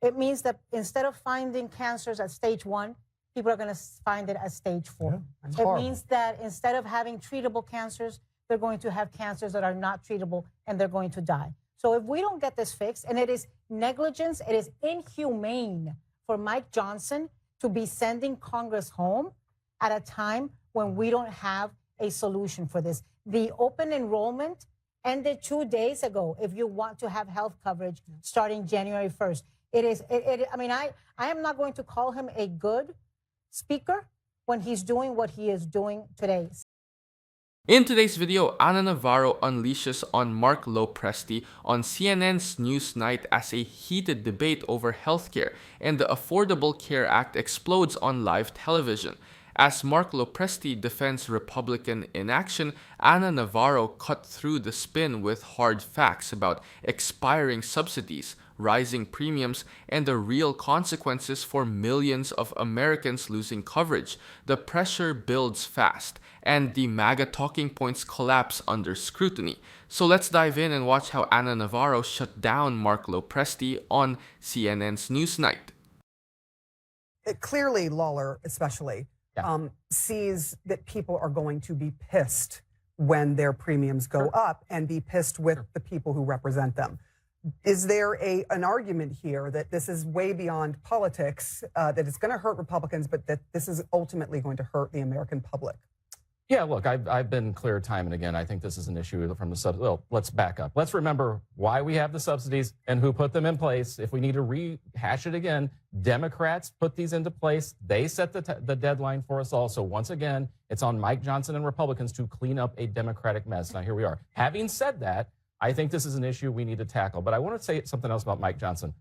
It means that instead of finding cancers at stage 1, people are going to find it at stage 4. Yeah, it means that instead of having treatable cancers, they're going to have cancers that are not treatable and they're going to die. So if we don't get this fixed, and it is negligence, it is inhumane for Mike Johnson to be sending Congress home at a time when we don't have a solution for this. The open enrollment ended 2 days ago if you want to have health coverage starting January 1st. I am not going to call him a good speaker when he's doing what he is doing today. In today's video, Ana Navarro unleashes on Mark Lopresti on CNN's NewsNight as a heated debate over healthcare, and the Affordable Care Act explodes on live television. As Mark Lopresti defends Republican inaction, Ana Navarro cut through the spin with hard facts about expiring subsidies, rising premiums, and the real consequences for millions of Americans losing coverage. The pressure builds fast, and the MAGA talking points collapse under scrutiny. So let's dive in and watch how Ana Navarro shut down Mark Lopresti on CNN's NewsNight. Clearly, Lawler especially sees that people are going to be pissed when their premiums go up and be pissed with the people who represent them. Is there an argument here that this is way beyond politics, that it's going to hurt Republicans, but that this is ultimately going to hurt the American public? Yeah, look, I've been clear time and again. I think this is an issue from the subsidies. Well, let's back up. Let's remember why we have the subsidies and who put them in place. If we need to rehash it again, Democrats put these into place. They set the deadline for us all. So once again, it's on Mike Johnson and Republicans to clean up a Democratic mess. Now, here we are. Having said that, I think this is an issue we need to tackle. But I want to say something else about Mike Johnson.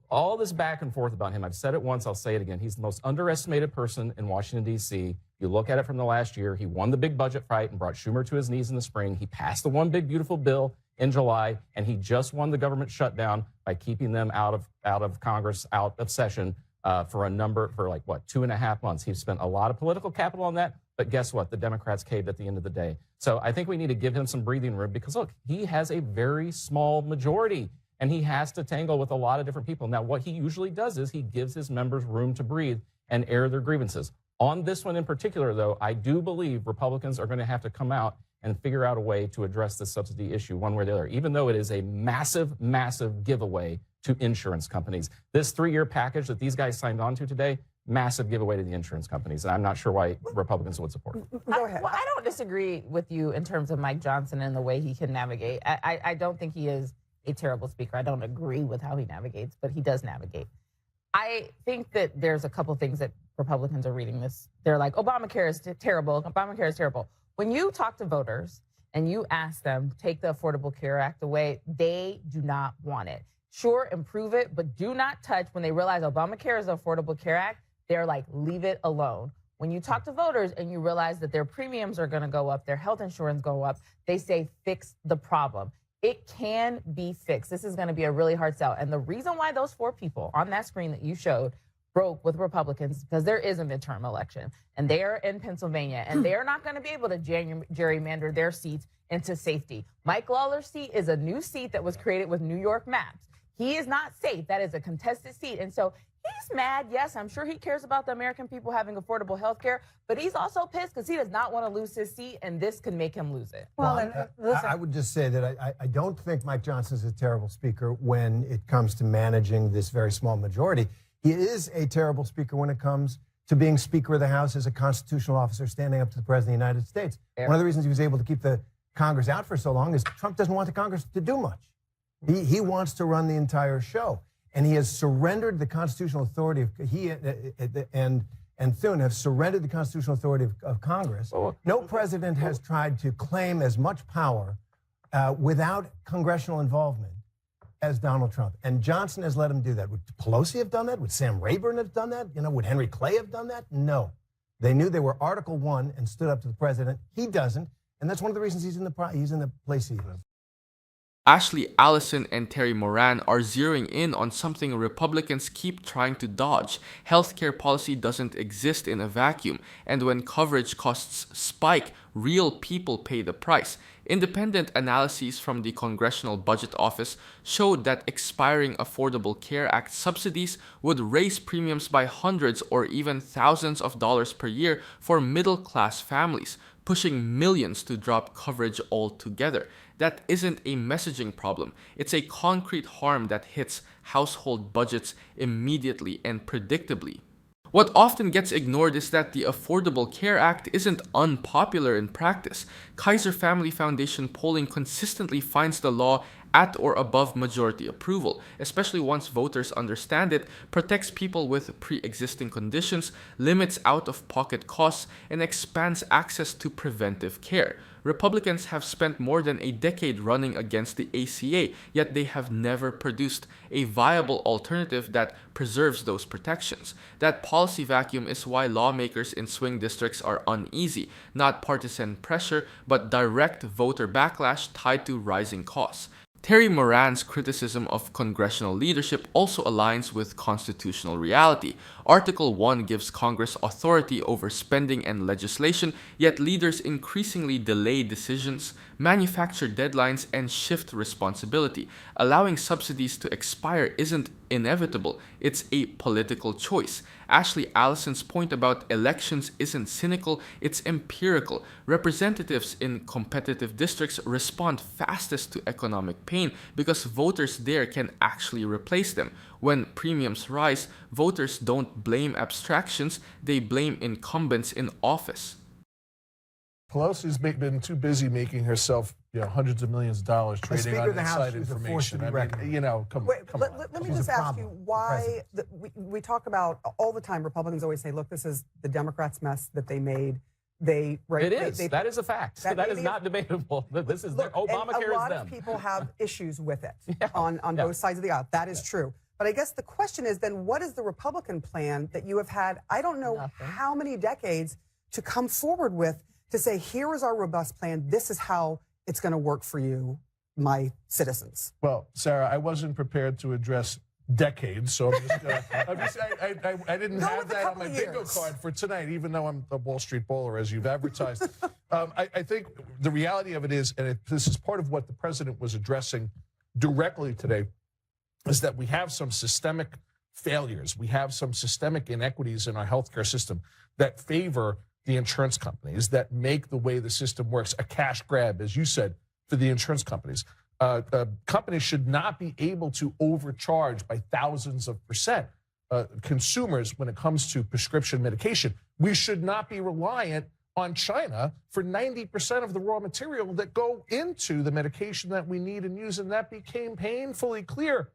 All this back and forth about him, I've said it once, I'll say it again. He's the most underestimated person in Washington, D.C. You look at it from the last year, he won the big budget fight and brought Schumer to his knees in the spring. He passed the one big beautiful bill in July, and he just won the government shutdown by keeping them out of Congress, out of session for 2.5 months. He's spent a lot of political capital on that, but guess what? The Democrats caved at the end of the day. So I think we need to give him some breathing room because, look, he has a very small majority. And he has to tangle with a lot of different people. Now, what he usually does is he gives his members room to breathe and air their grievances. On this one in particular, though, I do believe Republicans are going to have to come out and figure out a way to address the subsidy issue one way or the other, even though it is a massive, massive giveaway to insurance companies. This 3-year package that these guys signed on to today, massive giveaway to the insurance companies. And I'm not sure why Republicans would support it. Go ahead. I don't disagree with you in terms of Mike Johnson and the way he can navigate. I don't think he is a terrible speaker. I don't agree with how he navigates, but he does navigate. I think that there's a couple things that Republicans are reading this. They're like, Obamacare is terrible. Obamacare is terrible. When you talk to voters and you ask them, take the Affordable Care Act away, they do not want it. Sure, improve it, but do not touch. When they realize Obamacare is the Affordable Care Act, they're like, leave it alone. When you talk to voters and you realize that their premiums are going to go up, their health insurance go up, they say, fix the problem. It can be fixed. This is going to be a really hard sell. And the reason why those 4 people on that screen that you showed broke with Republicans, because there is a midterm election, and they are in Pennsylvania, and they are not going to be able to gerrymander their seats into safety. Mike Lawler's seat is a new seat that was created with New York maps. He is not safe. That is a contested seat. And so he's mad. Yes, I'm sure he cares about the American people having affordable health care, but he's also pissed because he does not want to lose his seat, and this can make him lose it. I would just say that I don't think Mike Johnson is a terrible speaker when it comes to managing this very small majority. He is a terrible speaker when it comes to being Speaker of the House as a constitutional officer standing up to the President of the United States. One of the reasons he was able to keep the Congress out for so long is Trump doesn't want the Congress to do much. He wants to run the entire show. And he has surrendered the constitutional authority of and Thune have surrendered the constitutional authority of Congress. No president has tried to claim as much power without congressional involvement as Donald Trump. And Johnson has let him do that. Would Pelosi have done that? Would Sam Rayburn have done that? Would Henry Clay have done that? No. They knew they were Article 1 and stood up to the president. He doesn't. And that's one of the reasons he's in the place he's in. Ashley, Allison, and Terry Moran are zeroing in on something Republicans keep trying to dodge. Healthcare policy doesn't exist in a vacuum, and when coverage costs spike, real people pay the price. Independent analyses from the Congressional Budget Office showed that expiring Affordable Care Act subsidies would raise premiums by hundreds or even thousands of dollars per year for middle-class families, pushing millions to drop coverage altogether. That isn't a messaging problem. It's a concrete harm that hits household budgets immediately and predictably. What often gets ignored is that the Affordable Care Act isn't unpopular in practice. Kaiser Family Foundation polling consistently finds the law at or above majority approval, especially once voters understand it, protects people with pre-existing conditions, limits out-of-pocket costs, and expands access to preventive care. Republicans have spent more than a decade running against the ACA, yet they have never produced a viable alternative that preserves those protections. That policy vacuum is why lawmakers in swing districts are uneasy, not partisan pressure, but direct voter backlash tied to rising costs. Terry Moran's criticism of congressional leadership also aligns with constitutional reality. Article 1 gives Congress authority over spending and legislation, yet leaders increasingly delay decisions, manufacture deadlines, and shift responsibility. Allowing subsidies to expire isn't inevitable, it's a political choice. Ashley Allison's point about elections isn't cynical, it's empirical. Representatives in competitive districts respond fastest to economic pain because voters there can actually replace them. When premiums rise, voters don't blame abstractions, they blame incumbents in office. Pelosi's been too busy making herself, hundreds of millions of dollars trading on inside information. Come on. Let me just ask you why we talk about all the time. Republicans always say, "Look, this is the Democrats' mess that they made." That is a fact. That is not debatable. This is Obamacare is them. A lot of people have issues with it on both sides of the aisle. That is true. But I guess the question is then, what is the Republican plan that you have had, I don't know how many decades, to come forward with to say, here is our robust plan. This is how it's going to work for you, my citizens. Well, Sarah, I wasn't prepared to address decades, so I'm just going to, I didn't have that on my bingo card for tonight, even though I'm a Wall Street bowler, as you've advertised. I think the reality of it is, and this is part of what the president was addressing directly today, is that we have some systemic failures. We have some systemic inequities in our healthcare system that favor the insurance companies, that make the way the system works a cash grab, as you said, for the insurance companies. Companies should not be able to overcharge by thousands of percent consumers when it comes to prescription medication. We should not be reliant on China for 90% of the raw material that go into the medication that we need and use, and that became painfully clear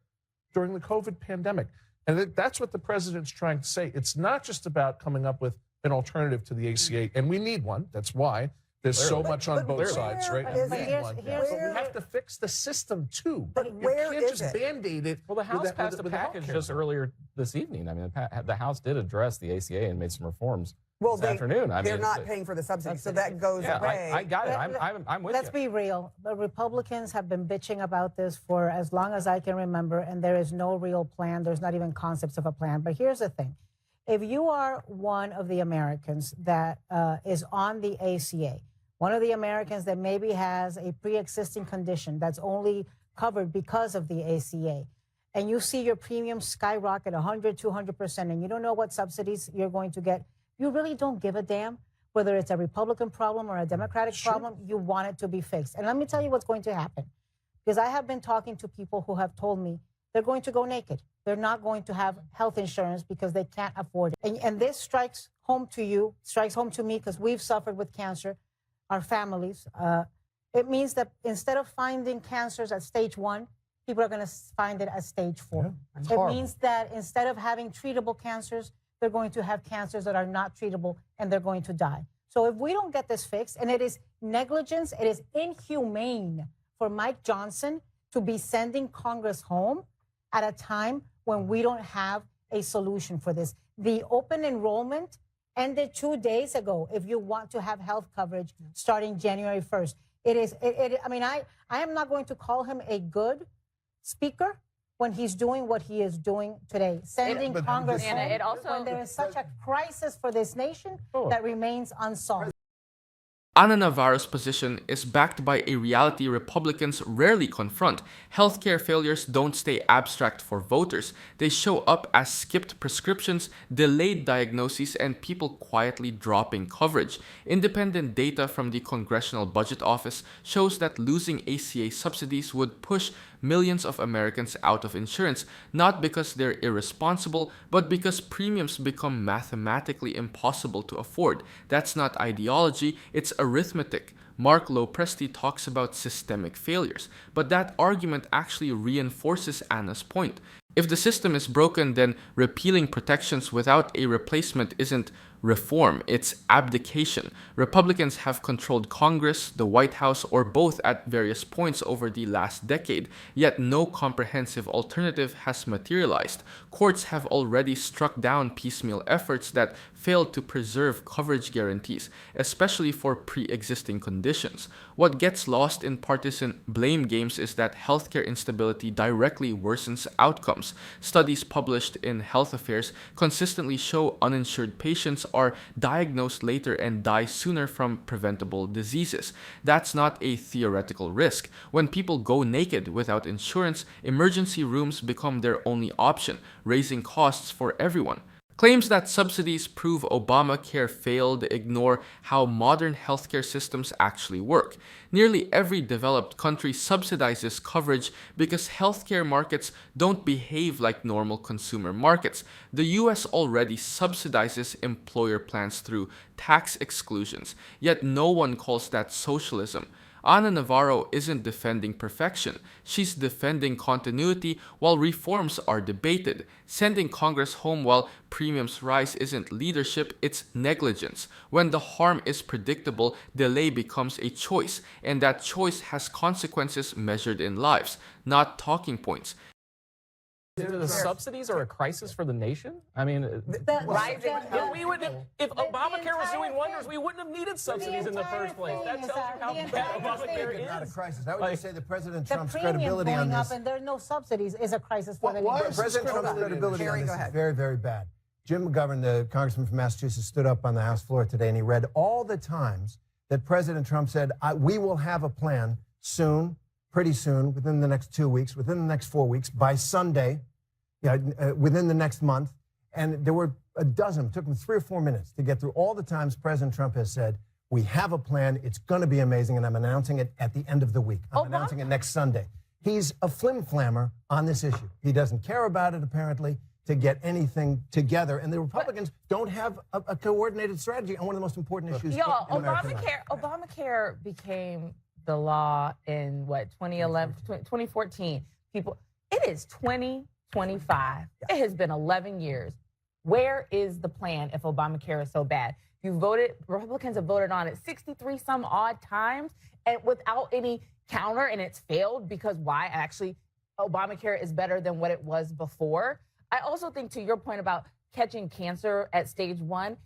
during the COVID pandemic. And that's what the president's trying to say. It's not just about coming up with an alternative to the ACA, and we need one. That's why there's so much on both sides, right? But we have to fix the system too. But you where can't is just Band-Aid it. Well, the House passed a package just earlier this evening. I mean, the House did address the ACA and made some reforms this afternoon. They're not paying for the subsidies, so that goes away. I got it. I'm with you. Let's be real. The Republicans have been bitching about this for as long as I can remember, and there is no real plan. There's not even concepts of a plan. But here's the thing. If you are one of the Americans that is on the ACA, one of the Americans that maybe has a pre-existing condition that's only covered because of the ACA, and you see your premiums skyrocket 100, 200%, and you don't know what subsidies you're going to get, you really don't give a damn whether it's a Republican problem or a Democratic problem. You want it to be fixed. And let me tell you what's going to happen, because I have been talking to people who have told me they're going to go naked. They're not going to have health insurance because they can't afford it. And this strikes home to you, strikes home to me, because we've suffered with cancer, our families. It means that instead of finding cancers at stage 1, people are going to find it at stage 4. Yeah, it means that instead of having treatable cancers, they're going to have cancers that are not treatable, and they're going to die. So if we don't get this fixed, and it is negligence, it is inhumane for Mike Johnson to be sending Congress home at a time when we don't have a solution for this. The open enrollment ended 2 days ago if you want to have health coverage starting January 1st. I mean, I am not going to call him a good speaker when he's doing what he is doing today, sending Congress home when there is such a crisis for this nation that remains unsolved. Ana Navarro's position is backed by a reality Republicans rarely confront. Healthcare failures don't stay abstract for voters. They show up as skipped prescriptions, delayed diagnoses, and people quietly dropping coverage. Independent data from the Congressional Budget Office shows that losing ACA subsidies would push millions of Americans out of insurance, not because they're irresponsible, but because premiums become mathematically impossible to afford. That's not ideology, it's arithmetic. Mark Lopresti talks about systemic failures, but that argument actually reinforces Anna's point. If the system is broken, then repealing protections without a replacement isn't reform, it's abdication. Republicans have controlled Congress, the White House, or both at various points over the last decade, yet no comprehensive alternative has materialized. Courts have already struck down piecemeal efforts that failed to preserve coverage guarantees, especially for pre-existing conditions. What gets lost in partisan blame games is that healthcare instability directly worsens outcomes. Studies published in Health Affairs consistently show uninsured patients are diagnosed later and die sooner from preventable diseases. That's not a theoretical risk. When people go naked without insurance, emergency rooms become their only option, raising costs for everyone. Claims that subsidies prove Obamacare failed ignore how modern healthcare systems actually work. Nearly every developed country subsidizes coverage because healthcare markets don't behave like normal consumer markets. The US already subsidizes employer plans through tax exclusions, yet no one calls that socialism. Ana Navarro isn't defending perfection. She's defending continuity while reforms are debated. Sending Congress home while premiums rise isn't leadership, it's negligence. When the harm is predictable, delay becomes a choice, and that choice has consequences measured in lives, not talking points. The subsidies are a crisis for the nation? I mean, if Obamacare was doing wonders, we wouldn't have needed subsidies in the first place. That tells you how bad Obamacare is. Not a crisis. I would just say that President The Trump's premium credibility on going up this. and there are no subsidies is a crisis for the Why nation. is President Trump's credibility on Terry, this go is ahead. very, very bad. Jim McGovern, the congressman from Massachusetts, stood up on the House floor today and he read all the times that President Trump said, we will have a plan soon, pretty soon, within the next 2 weeks, within the next 4 weeks, by Sunday, within the next month. And there were a dozen. It took him 3 or 4 minutes to get through all the times President Trump has said, we have a plan, it's going to be amazing, and I'm announcing it at the end of the week. I'm announcing it next Sunday. He's a flim-flammer on this issue. He doesn't care about it, apparently, to get anything together. And the Republicans don't have a coordinated strategy on one of the most important issues in American life. Obamacare became the law in, 2011, 2014. It is 2025. It has been 11 years. Where is the plan if Obamacare is so bad? Republicans have voted on it 63 some odd times and without any counter, and it's failed because why? Actually, Obamacare is better than what it was before. I also think, to your point about catching cancer at stage 1,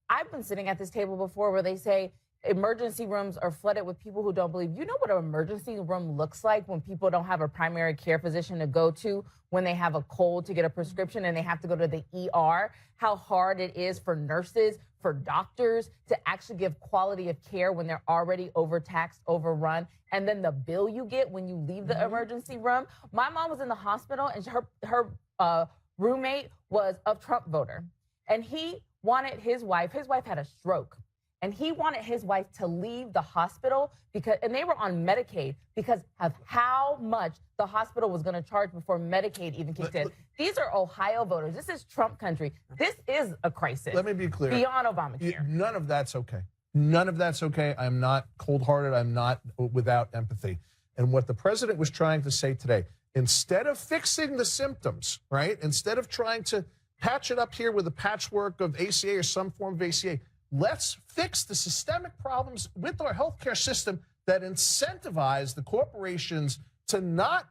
I've been sitting at this table before where they say emergency rooms are flooded with people who don't believe. You know what an emergency room looks like when people don't have a primary care physician to go to when they have a cold to get a prescription and they have to go to the ER? How hard it is for nurses, for doctors to actually give quality of care when they're already overtaxed, overrun, and then the bill you get when you leave the emergency room. My mom was in the hospital and her roommate was a Trump voter, and he wanted his wife had a stroke. And he wanted his wife to leave the hospital and they were on Medicaid because of how much the hospital was going to charge before Medicaid even kicked in. These are Ohio voters. This is Trump country. This is a crisis. Let me be clear. Beyond Obamacare. None of that's okay. None of that's okay. I'm not cold-hearted. I'm not without empathy. And what the president was trying to say today, instead of fixing the symptoms, right? Instead of trying to patch it up here with a patchwork of ACA or some form of ACA, let's fix the systemic problems with our healthcare system that incentivize the corporations to not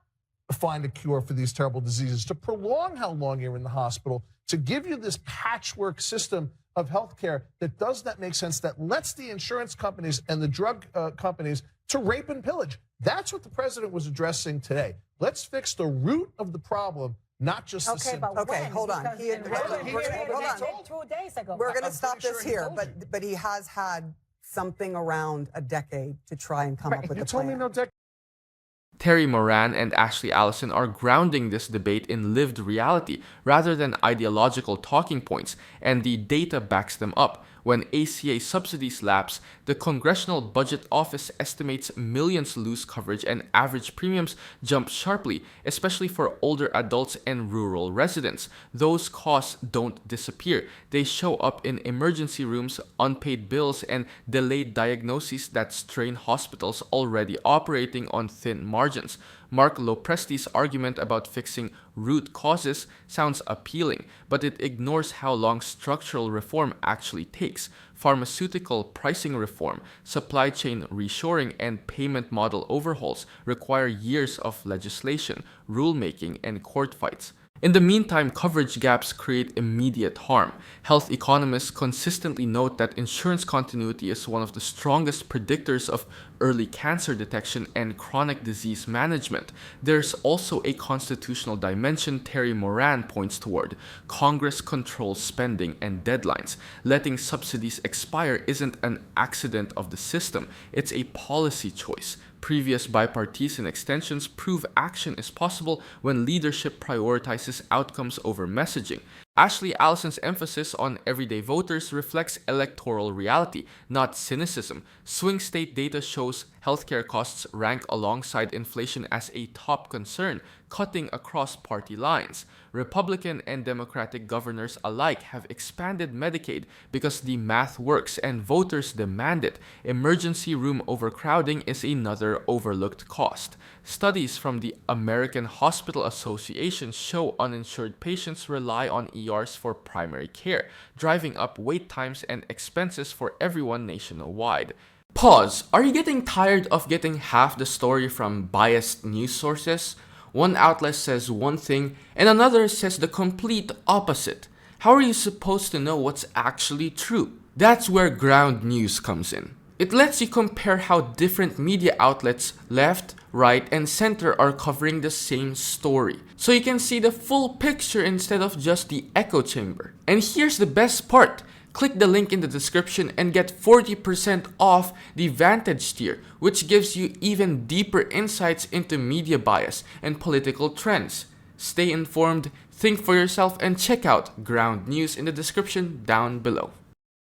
find a cure for these terrible diseases, to prolong how long you're in the hospital, to give you this patchwork system of healthcare that does not make sense, that lets the insurance companies and the drug companies to rape and pillage. That's what the president was addressing today. Let's fix the root of the problem, not just the symptoms. Okay, hold on. Hold on. 2 days ago. We're going to stop this here, but he has had something around a decade to try and come up with You a told me plan. no decade. Terry Moran and Ashley Allison are grounding this debate in lived reality rather than ideological talking points, and the data backs them up. When ACA subsidies lapse, the Congressional Budget Office estimates millions lose coverage and average premiums jump sharply, especially for older adults and rural residents. Those costs don't disappear. They show up in emergency rooms, unpaid bills, and delayed diagnoses that strain hospitals already operating on thin margins. Mark Lopresti's argument about fixing root causes sounds appealing, but it ignores how long structural reform actually takes. Pharmaceutical pricing reform, supply chain reshoring, and payment model overhauls require years of legislation, rulemaking, and court fights. In the meantime, coverage gaps create immediate harm. Health economists consistently note that insurance continuity is one of the strongest predictors of early cancer detection and chronic disease management. There's also a constitutional dimension Terry Moran points toward. Congress controls spending and deadlines. Letting subsidies expire isn't an accident of the system, it's a policy choice. Previous bipartisan extensions prove action is possible when leadership prioritizes outcomes over messaging. Ashley Allison's emphasis on everyday voters reflects electoral reality, not cynicism. Swing state data shows healthcare costs rank alongside inflation as a top concern, cutting across party lines. Republican and Democratic governors alike have expanded Medicaid because the math works and voters demand it. Emergency room overcrowding is another overlooked cost. Studies from the American Hospital Association show uninsured patients rely on ERs for primary care, driving up wait times and expenses for everyone nationwide. Pause. Are you getting tired of getting half the story from biased news sources? One outlet says one thing and another says the complete opposite. How are you supposed to know what's actually true? That's where ground news comes in. It lets you compare how different media outlets, left, right, and center, are covering the same story. So you can see the full picture instead of just the echo chamber. And here's the best part. Click the link in the description and get 40% off the Vantage tier, which gives you even deeper insights into media bias and political trends. Stay informed, think for yourself, and check out Ground News in the description down below.